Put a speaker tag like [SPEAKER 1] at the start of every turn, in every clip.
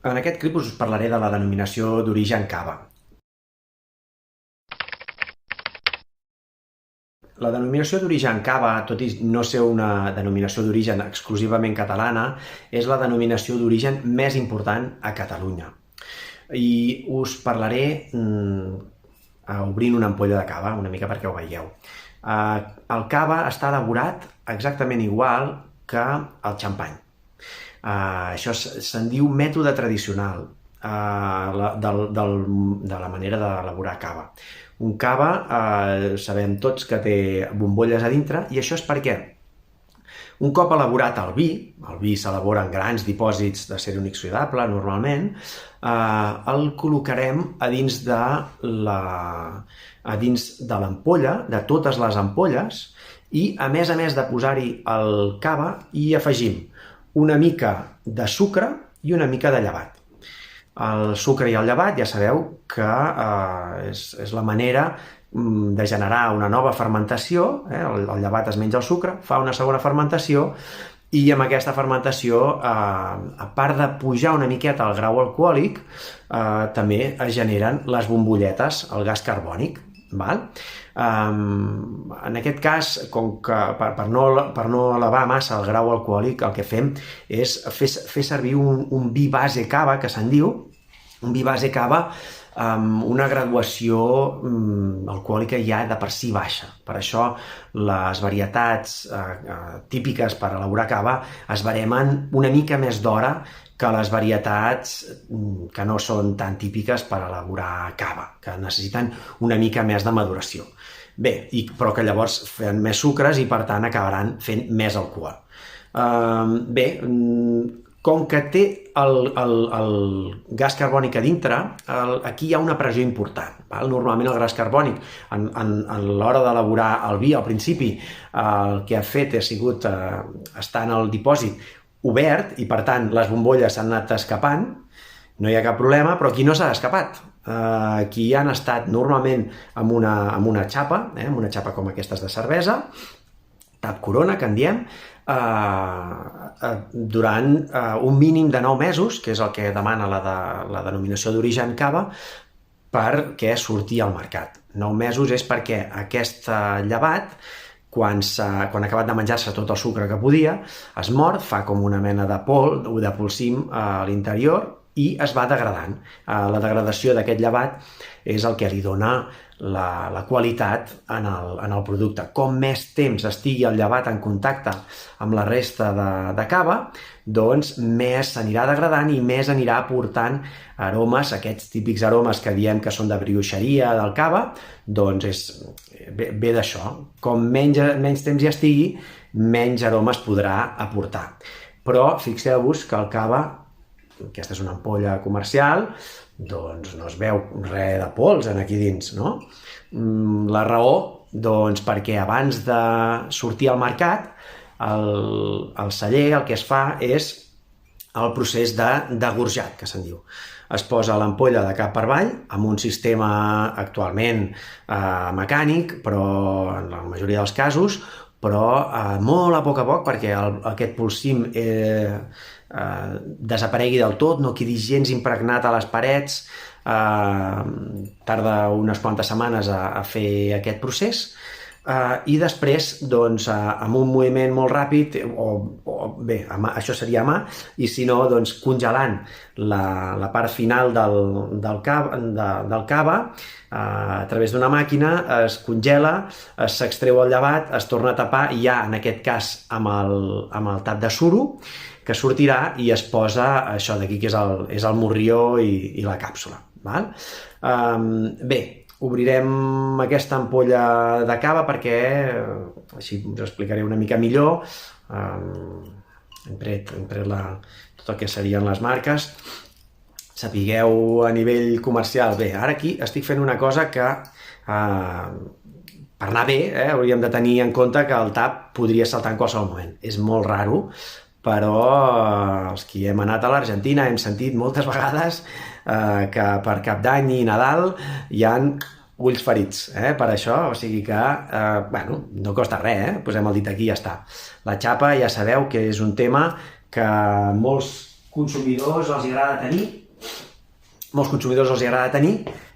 [SPEAKER 1] En aquest clip us parlaré de la denominació d'origen cava. La denominació d'origen cava, tot i no ser una denominació d'origen exclusivament catalana, és la denominació d'origen més important a Catalunya. I us parlaré obrint una ampolla de cava, una mica perquè ho veieu. El cava està elaborat exactament igual que el xampany. Això se'n diu mètode tradicional de la manera d'elaborar cava. Un cava sabem tots que té bombolles a dintre, i això és perquè un cop elaborat el vi s'elabora en grans dipòsits d'acer inoxidable normalment, el col·locarem a dins de l'ampolla, de totes les ampolles, i a més de posar-hi el cava, hi afegim una mica de sucre i una mica de llevat. El sucre i el llevat ja sabeu que és la manera de generar una nova fermentació. El llevat es menja el sucre, fa una segona fermentació, i amb aquesta fermentació, a part de pujar una miqueta el grau alcohòlic, també es generen les bombolletes, el gas carbònic. En aquest cas, com que per no elevar massa el grau alcohòlic, el que fem és fer servir un vi base cava, que se'n diu, un vi base cava amb una graduació alcohòlica ja de per si baixa. Per això les varietats típiques per elaborar cava es baremen una mica més d'hora que les varietats que no són tan típiques per elaborar cava, que necessiten una mica més de maduració. Bé, però que llavors fan més sucres i per tant acabaran fent més alcohol. Bé, com que té el gas carbònic a dintre, aquí hi ha una pressió important. Normalment el gas carbònic, a l'hora d'elaborar el vi, al principi, el que ha fet ha sigut estar en el dipòsit obert, i per tant les bombolles s'han anat escapant, no hi ha cap problema, però aquí no s'ha escapat. Aquí han estat normalment amb una xapa, amb una xapa com aquestes de cervesa, tap corona, que en diem, durant un mínim de 9 mesos, que és el que demana la denominació d'origen cava, perquè surti al mercat. 9 mesos és perquè aquest llevat, quan ha acabat de menjar-se tot el sucre que podia, es mor, fa com una mena de polsim a l'interior i es va degradant. La degradació d'aquest llevat és el que li dona la qualitat en el producte. Com més temps estigui el llevat en contacte amb la resta de cava, doncs més s'anirà degradant i més anirà aportant aromes, aquests típics aromes que diem que són de brioixeria del cava, doncs ve d'això. Com menys temps hi estigui, menys aromes podrà aportar. Però fixeu-vos que el cava, aquesta és una ampolla comercial, doncs no es veu res de pols aquí dins, no? La raó, doncs perquè abans de sortir al mercat, el celler el que es fa és el procés de degorjat, que se'n diu. Es posa l'ampolla de cap per avall, amb un sistema actualment mecànic, però en la majoria dels casos, però molt a poc, perquè aquest polsim desaparegui del tot, no quedi gens impregnat a les parets, tarda unes quantes setmanes a fer aquest procés, i després, doncs, amb un moviment molt ràpid, bé, això seria a mà, i si no, doncs, congelant la part final del cava, a través d'una màquina, es congela, s'extreu el llevat, es torna a tapar, i ja, en aquest cas, amb el tap de suro, que sortirà i es posa això d'aquí, que és el morrió i la càpsula. Bé, obrirem aquesta ampolla de cava perquè així us explicaré una mica millor. Hem tret tot el que serien les marques. Sapigueu a nivell comercial. Bé, ara aquí estic fent una cosa que per anar bé hauríem de tenir en compte que el tap podria saltar en qualsevol moment. És molt raro, però els que hem anat a l'Argentina hem sentit moltes vegades que per Cap d'Any i Nadal hi ha ulls ferits per això, o sigui que, bueno, no costa res, posem el dit aquí i ja està. La xapa ja sabeu que és un tema que molts consumidors els agrada tenir,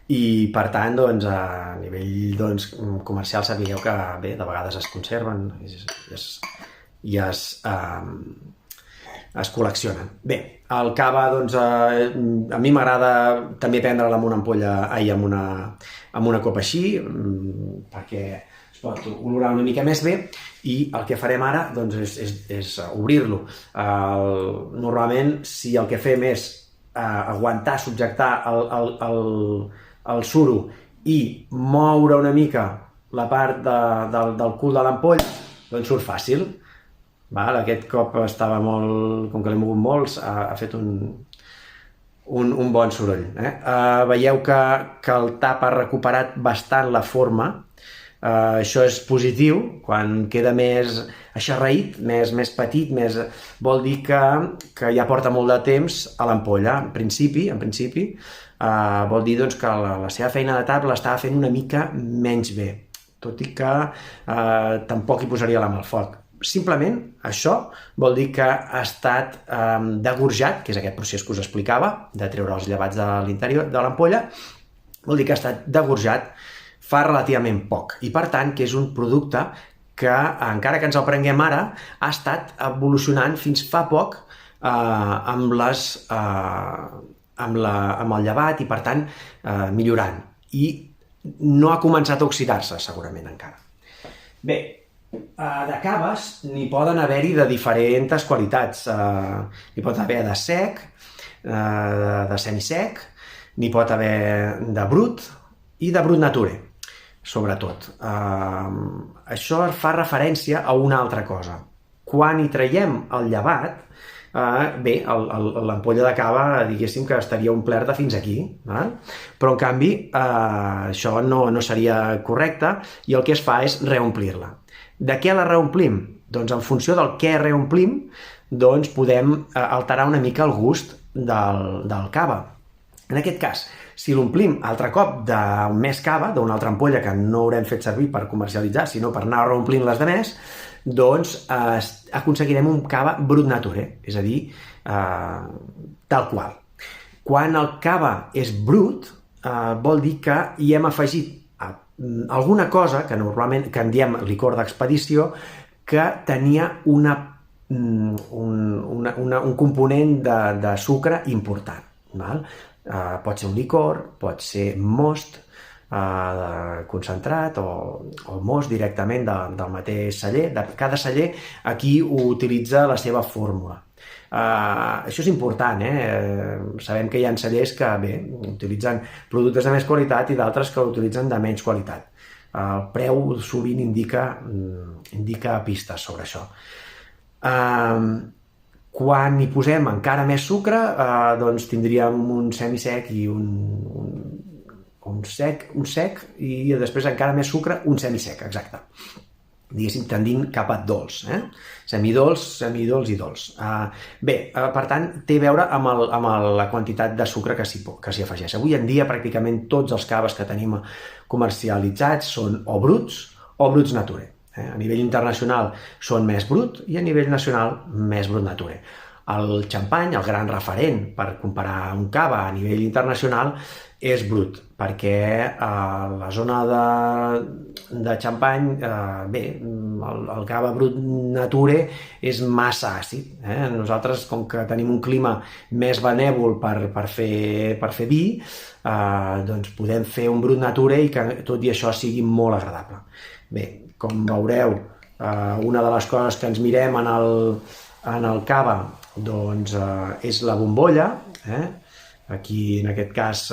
[SPEAKER 1] i per tant, doncs, a nivell comercial sapigueu que bé, de vegades es conserven i es col·leccionen. Bé, el cava, doncs, a mi m'agrada també prendre'l amb una ampolla, amb una copa així, perquè es pot olorar una mica més bé, i el que farem ara, doncs, és obrir-lo. Normalment, si el que fem és aguantar, subjectar el suro i moure una mica la part del cul de l'ampolla, doncs surt fàcil. Aquest cop estava molt, com que l'he mogut molt, ha fet un bon soroll. Veieu que el tap ha recuperat bastant la forma. Això és positiu, quan queda més aixarraït, més petit, vol dir que ja porta molt de temps a l'ampolla. En principi, vol dir que la seva feina de tap l'estava fent una mica menys bé, tot i que tampoc hi posaria la mà al foc. Simplement, això vol dir que ha estat degorjat, que és aquest procés que us explicava, de treure els llevats de l'interior de l'ampolla, vol dir que ha estat degorjat fa relativament poc, i per tant que és un producte que, encara que ens el prenguem ara, ha estat evolucionant fins fa poc amb el llevat i, per tant, millorant. I no ha començat a oxidar-se, segurament, encara. Bé, de caves n'hi poden haver-hi de diferents qualitats. N'hi pot haver de sec, de semisec, n'hi pot haver de brut i de brut nature, sobretot. Això fa referència a una altra cosa. Quan hi traiem el llevat, bé, l'ampolla de cava, diguéssim que estaria omplerta fins aquí, però en canvi això no seria correcte, i el que es fa és reomplir-la. De què la reomplim? Doncs en funció del què reomplim, doncs podem alterar una mica el gust del cava. En aquest cas, si l'omplim altre cop de més cava, d'una altra ampolla que no haurem fet servir per comercialitzar, sinó per anar reomplint les de més, doncs aconseguirem un cava brut nature, és a dir, tal qual. Quan el cava és brut, vol dir que hi hem afegit alguna cosa, que normalment en diem licor d'expedició, que tenia un component de sucre important. Pot ser un licor, pot ser most concentrat o most directament del mateix celler. Cada celler aquí utilitza la seva fórmula. Això és important, sabem que hi ha cellers que utilitzen productes de més qualitat i d'altres que utilitzen de menys qualitat. El preu sovint indica pistes sobre això. Quan hi posem encara més sucre, doncs tindríem un semisec i un sec, i després encara més sucre, un semisec, exacte. Diguéssim, tendint cap a dolç, semidolç i dolç. Bé, per tant, té a veure amb la quantitat de sucre que s'hi afegeix. Avui en dia, pràcticament tots els caves que tenim comercialitzats són o bruts nature. A nivell internacional són més brut i a nivell nacional més brut nature. El xampany, el gran referent per comparar un cava a nivell internacional, és brut, perquè a la zona de xampany, bé, el cava brut nature és massa àcid. Nosaltres, com que tenim un clima més benèvol per fer vi, doncs podem fer un brut nature i que tot i això sigui molt agradable. Bé, com veureu, una de les coses que ens mirem en el cava doncs és la bombolla. Aquí, en aquest cas,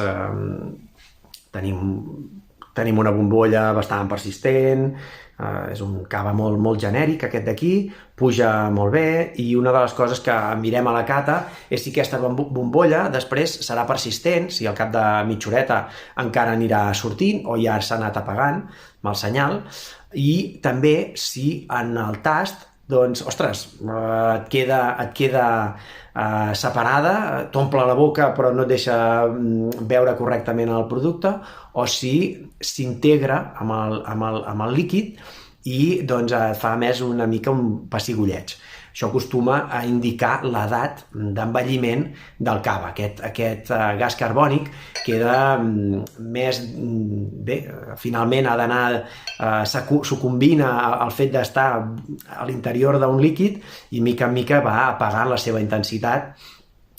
[SPEAKER 1] tenim una bombolla bastant persistent, és un cava molt genèric, aquest d'aquí, puja molt bé, i una de les coses que mirem a la cata és si aquesta bombolla després serà persistent, si al cap de mitja horeta encara anirà sortint o ja s'ha anat apagant amb el senyal, i també si en el tast, doncs, ostres, et queda separada, t'omple la boca però no et deixa veure correctament el producte, o si s'integra amb el líquid i doncs et fa més una mica un pessigolleig. Això acostuma a indicar l'edat d'envelliment del cava. Aquest gas carbònic queda més... Bé, finalment ha d'anar... sucumbint al fet d'estar a l'interior d'un líquid i mica en mica va apagant la seva intensitat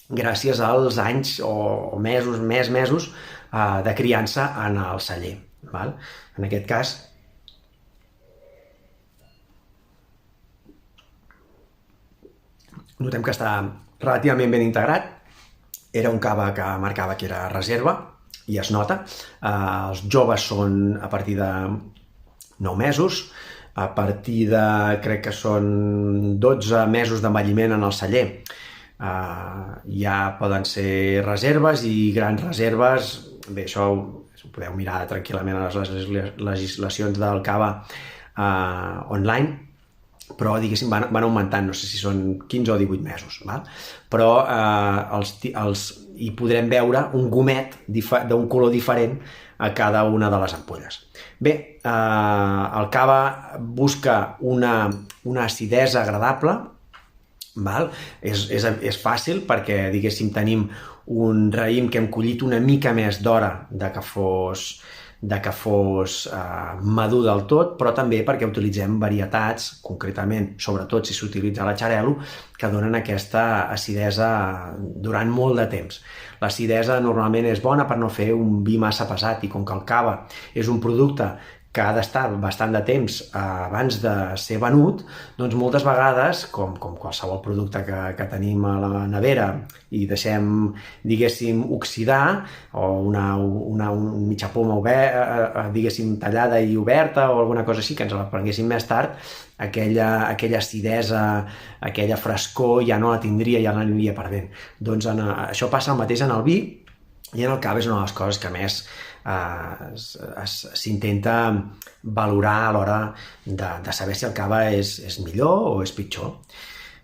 [SPEAKER 1] gràcies als anys o mesos de criança en el celler. En aquest cas, notem que està relativament ben integrat. Era un cava que marcava que era reserva i es nota. Els joves són a partir de 9 mesos, a partir de, crec que són 12 mesos d'envelliment en el celler. Ja poden ser reserves i grans reserves. Bé, això ho podeu mirar tranquil·lament a les legislacions del cava online, però diguéssim van augmentant, no sé si són 15 o 18 mesos, però hi podrem veure un gomet d'un color diferent a cada una de les ampolles. Bé, el cava busca una acidesa agradable. És fàcil perquè, diguéssim, tenim un raïm que hem collit una mica més d'hora de que fos madur del tot, però també perquè utilitzem varietats, concretament, sobretot si s'utilitza la xarel·lo, que donen aquesta acidesa durant molt de temps. L'acidesa normalment és bona per no fer un vi massa pesat i com que el cava és un producte que ha d'estar bastant de temps abans de ser venut, doncs moltes vegades, com qualsevol producte que tenim a la nevera i deixem, diguéssim, oxidar, o una mitja poma diguéssim, tallada i oberta o alguna cosa així, que ens la prenguéssim més tard, aquella acidesa, aquella frescor ja no la tindria, ja l'aniria perdent. Doncs això passa el mateix en el vi, i en el cava és una de les coses que més s'intenta valorar a l'hora de saber si el cava és millor o és pitjor.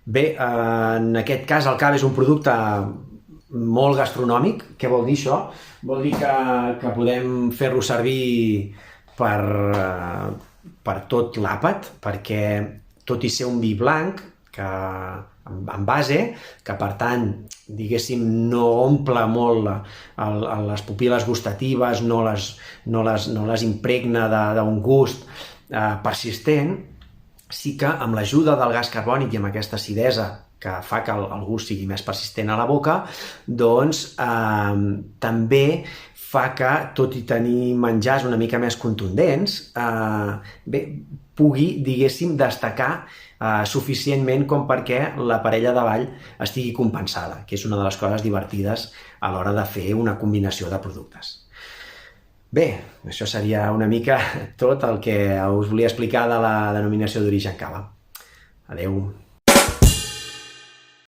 [SPEAKER 1] Bé, en aquest cas el cava és un producte molt gastronòmic. Què vol dir això? Vol dir que podem fer-lo servir per tot l'àpat, perquè tot i ser un vi blanc, en base, que per tant, diguéssim, no omple molt les pupil·les gustatives, no les impregna d'un gust persistent, sí que amb l'ajuda del gas carbònic i amb aquesta acidesa que fa que el gust sigui més persistent a la boca, doncs també fa que, tot i tenir menjars una mica més contundents, pugui, diguéssim, destacar suficientment com perquè la parella de ball estigui compensada, que és una de les coses divertides a l'hora de fer una combinació de productes. Bé, això seria una mica tot el que us volia explicar de la denominació d'origen cava. Adeu.